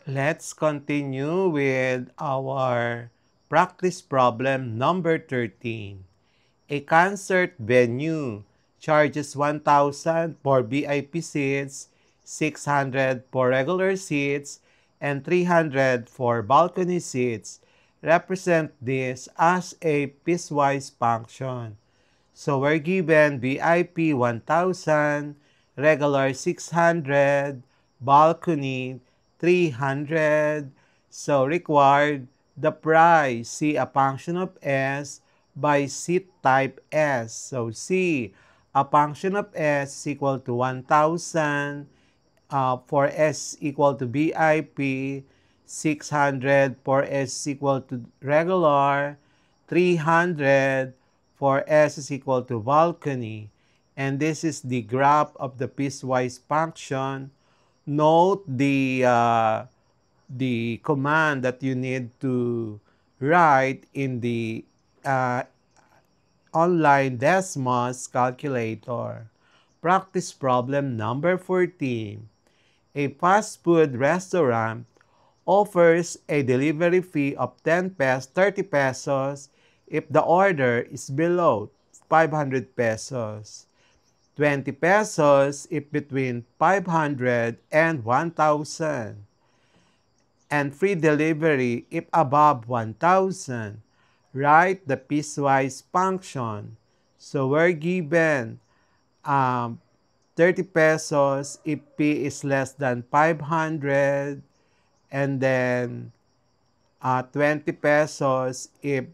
Let's continue with our practice problem number 13. A concert venue charges 1,000 for VIP seats, 600 for regular seats, and 300 for balcony seats. Represent this as a piecewise function. So we're given VIP 1,000, regular 600, balcony 300. So required the price. See a function of S by seat type S. So C, a function of S is equal to 1,000 for S equal to VIP, 600 for S equal to regular, 300 for S is equal to balcony. And this is the graph of the piecewise function. Note the command that you need to write in the uh, online Desmos calculator. Practice problem number 14. A fast food restaurant offers a delivery fee of 30 pesos if the order is below 500 pesos. 20 pesos if between 500 and 1,000. And free delivery if above 1,000. Write the piecewise function. So we're given um, 30 pesos if P is less than 500, and then 20 pesos if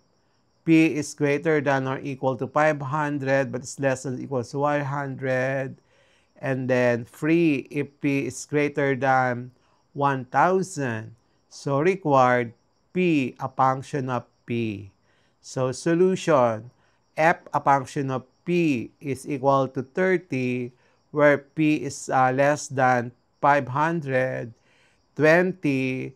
P is greater than or equal to 500 but is less than or equal to 100, and then free if P is greater than 1,000. So required P a function of P. So solution, F a function of P is equal to 30 where P is less than 500, 20,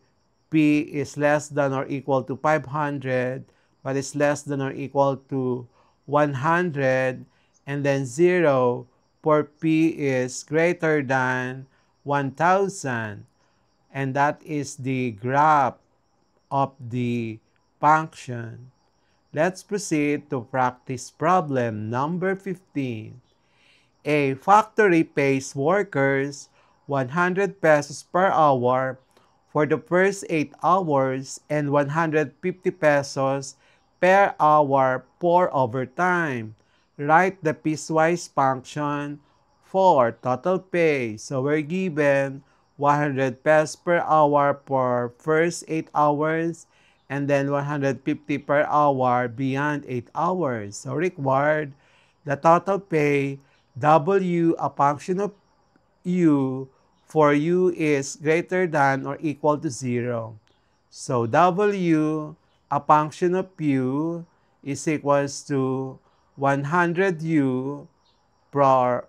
P is less than or equal to 500 but is less than or equal to 100, and then 0 for P is greater than 1,000. And that is the graph of the function. Let's proceed to practice problem number 15. A factory pays workers 100 pesos per hour for the first 8 hours and 150 pesos per hour for overtime. Write the piecewise function for total pay. So we're given 100 pesos per hour for first 8 hours and then 150 per hour beyond 8 hours. So required the total pay W, a function of U, for U is greater than or equal to 0. So W, a function of U, is equals to 100U for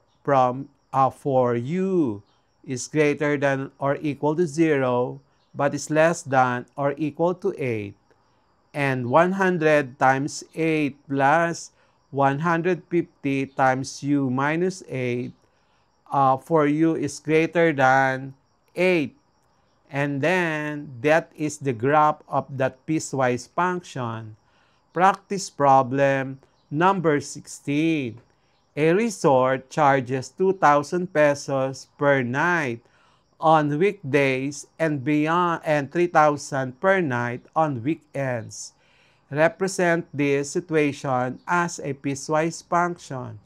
U is greater than or equal to 0 but is less than or equal to 8. And 100 times 8 plus 150 times U minus 8 for U is greater than 8. And then that is the graph of that piecewise function. Practice problem number 16. A resort charges 2,000 pesos per night on weekdays and beyond, and 3,000 per night on weekends. Represent this situation as a piecewise function.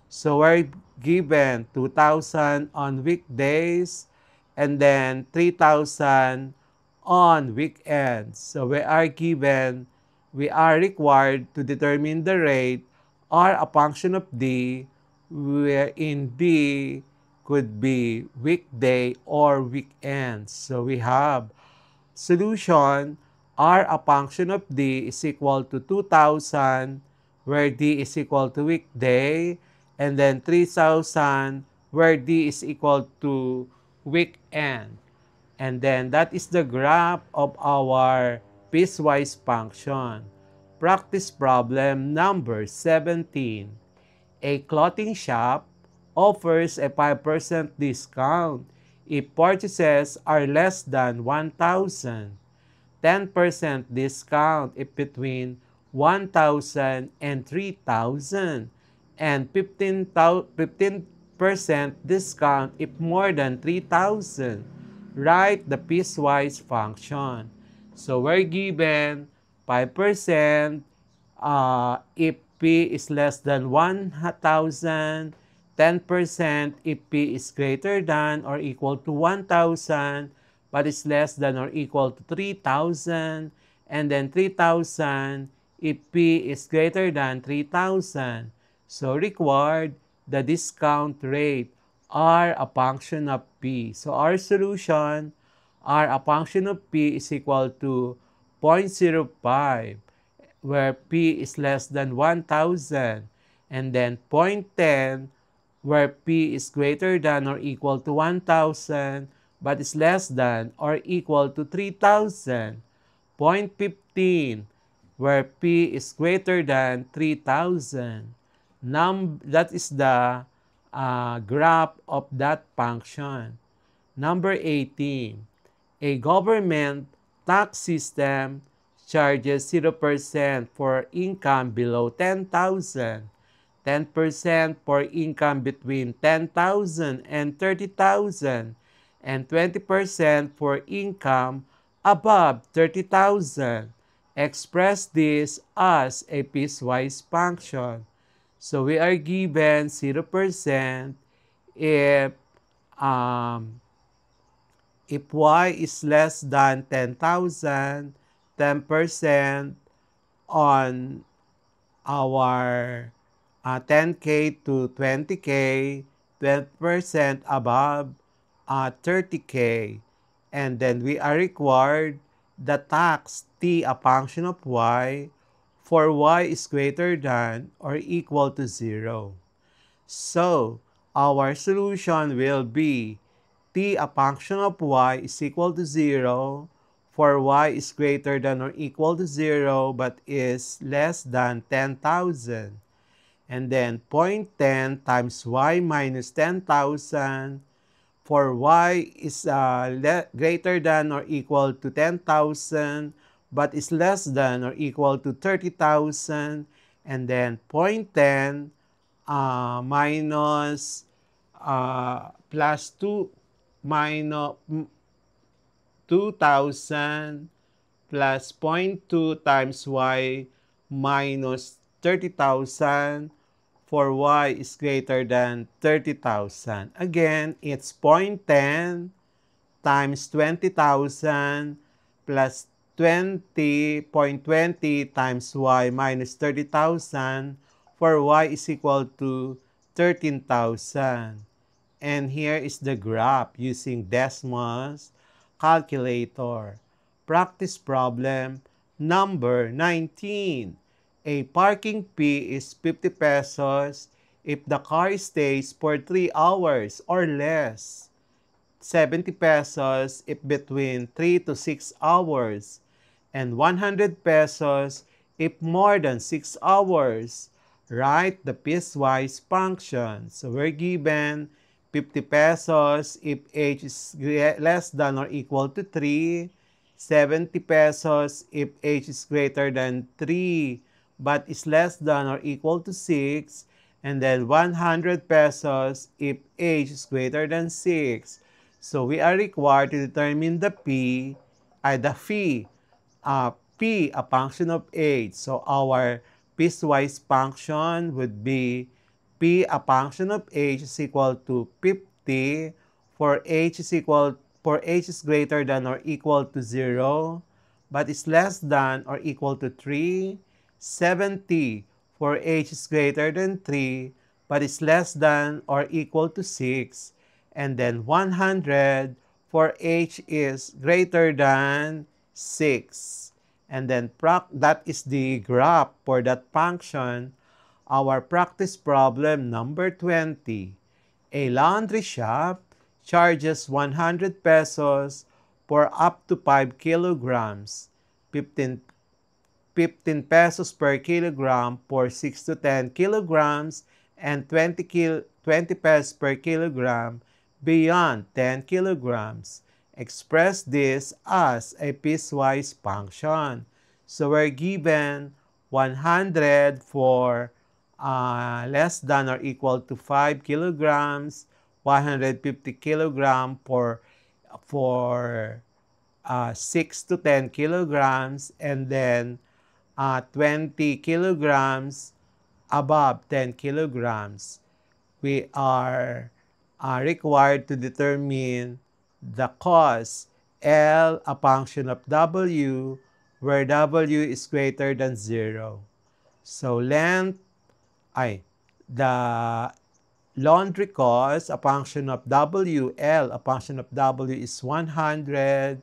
So we're given 2,000 on weekdays and then 3,000 on weekends. So we are required to determine the rate or a function of D, wherein D could be weekday or weekends. So we have solution R a function of D is equal to 2,000 where D is equal to weekday, and then 3,000 where D is equal to weekend. And then that is the graph of our piecewise function. Practice problem number 17. A clothing shop offers a 5% discount if purchases are less than 1,000. 10% discount if between 1,000 and 3,000, and 15% discount if more than 3,000. Write the piecewise function. So we're given 5% if P is less than 1,000, 10% if P is greater than or equal to 1,000, but is less than or equal to 3,000, and then 3,000 if P is greater than 3,000. So required the discount rate are a function of P. So our solution are a function of P is equal to 0.05, where P is less than 1,000, and then 0.10 where P is greater than or equal to 1,000 but is less than or equal to 3,000. 0.15 where P is greater than 3,000. That is the graph of that function. Number 18, a government tax system charges 0% for income below 10,000, 10% for income between 10,000 and 30,000, and 20% for income above 30,000. Express this as a piecewise function. So we are given 0% if if y is less than 10,000, 10% on our 10K to 20K, 20% above 30K. And then we are required the tax T a function of y for y is greater than or equal to 0. So, our solution will be T a function of y is equal to 0 for y is greater than or equal to 0 but is less than 10,000. And then 0.10 times y minus 10,000 for y is greater than or equal to 10,000 but is less than or equal to 30,000. And then 0.10 minus plus 2 minus 2,000 plus 0.2 times y minus 30,000 for y is greater than 30,000. Again, it's 0.10 times 20,000 plus 20.20 times y minus 30,000 for y is equal to 13,000. And here is the graph using Desmos calculator. Practice problem number 19. A parking fee is 50 pesos if the car stays for 3 hours or less. 70 pesos if between 3 to 6 hours. And 100 pesos if more than 6 hours. Write the piecewise function. So we're given 50 pesos if age is less than or equal to 3, 70 pesos if age is greater than 3 but is less than or equal to 6, and then 100 pesos if age is greater than 6. So we are required to determine the fee, P, a function of age. So our piecewise function would be P, a function of age is equal to 50 for age is greater than or equal to 0, but is less than or equal to 3, 70 for age is greater than 3, but is less than or equal to 6, and then 100 for age is greater than 6. And then that is the graph for that function. Our practice problem number 20. A laundry shop charges 100 pesos for up to 5 kilograms, 15 pesos per kilogram for 6 to 10 kilograms, and 20 pesos per kilogram beyond 10 kilograms. Express this as a piecewise function. So we're given 100 for less than or equal to 5 kilograms, 150 kilogram for 6 to 10 kilograms, and then 20 kilograms above 10 kilograms. We are required to determine the cost L, a function of W, where W is greater than 0. So the laundry cost, a function of W, L, a function of W is 100.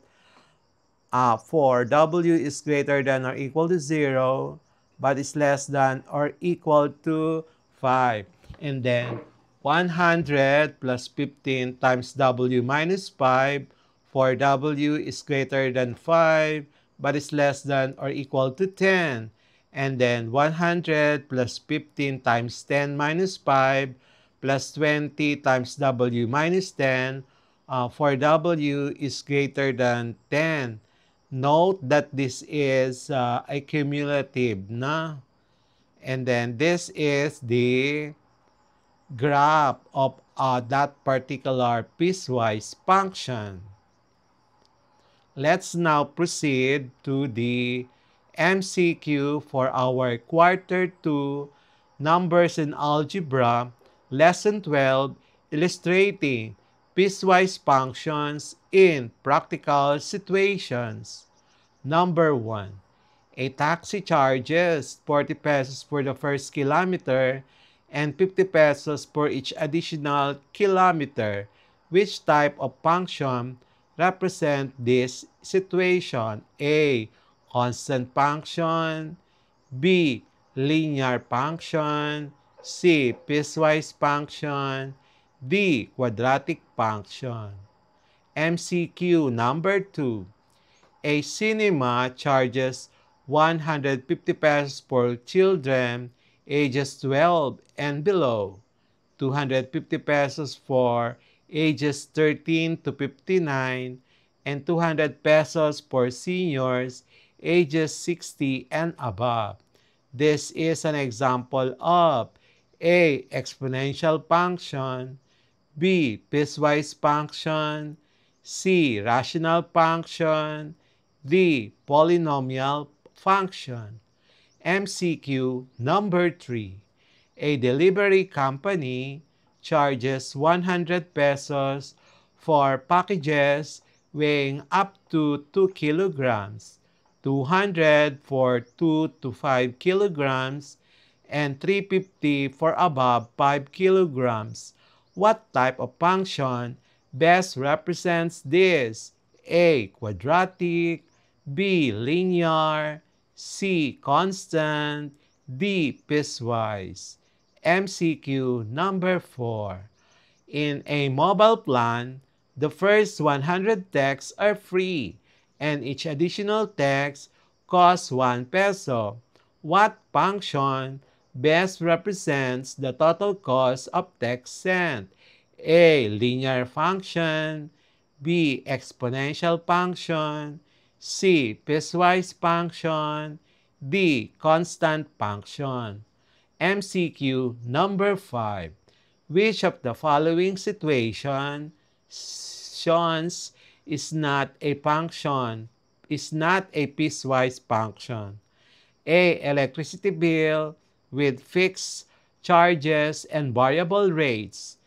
For W is greater than or equal to 0, but is less than or equal to 5. And then 100 plus 15 times W minus 5 for W is greater than 5, but is less than or equal to 10. And then 100 plus 15 times 10 minus 5 plus 20 times W minus 10 for W is greater than 10. Note that this is a cumulative, na? And then this is the graph of that particular piecewise function. Let's now proceed to the MCQ for our Quarter 2 Numbers in Algebra, Lesson 12, Illustrating Piecewise Functions in Practical Situations. Number 1. A taxi charges 40 pesos for the first kilometer and 50 pesos for each additional kilometer. Which type of function represent this situation? A. Constant function. B. Linear function. C. Piecewise function. D. Quadratic function. MCQ number 2. A cinema charges 150 pesos for children ages 12 and below, 250 pesos for ages 13 to 59, and 200 pesos for seniors ages 60 and above. This is an example of A. Exponential function, B. Piecewise function, C. Rational function, D. Polynomial function. MCQ number 3. A delivery company charges 100 pesos for packages weighing up to 2 kilograms, 200 for 2 to 5 kilograms, and 350 for above 5 kilograms. What type of function best represents this? A. Quadratic, B. Linear, C. Constant, D. Piecewise. MCQ number 4. In a mobile plan, the first 100 texts are free and each additional text costs 1 peso. What function best represents the total cost of text sent? A. Linear function, B. Exponential function, C. Piecewise function, D. Constant function. MCQ number 5. Which of the following situations is not a piecewise function? A. Electricity bill with fixed charges and variable rates.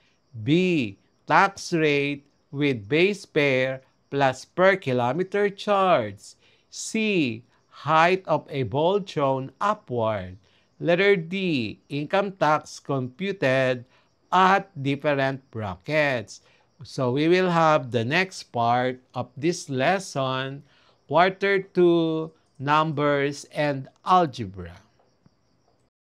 B. Tax rate with base fare plus per kilometer charge. C. Height of a ball thrown upward. Letter D. Income tax computed at different brackets. So we will have the next part of this lesson, Quarter 2, Numbers and Algebra.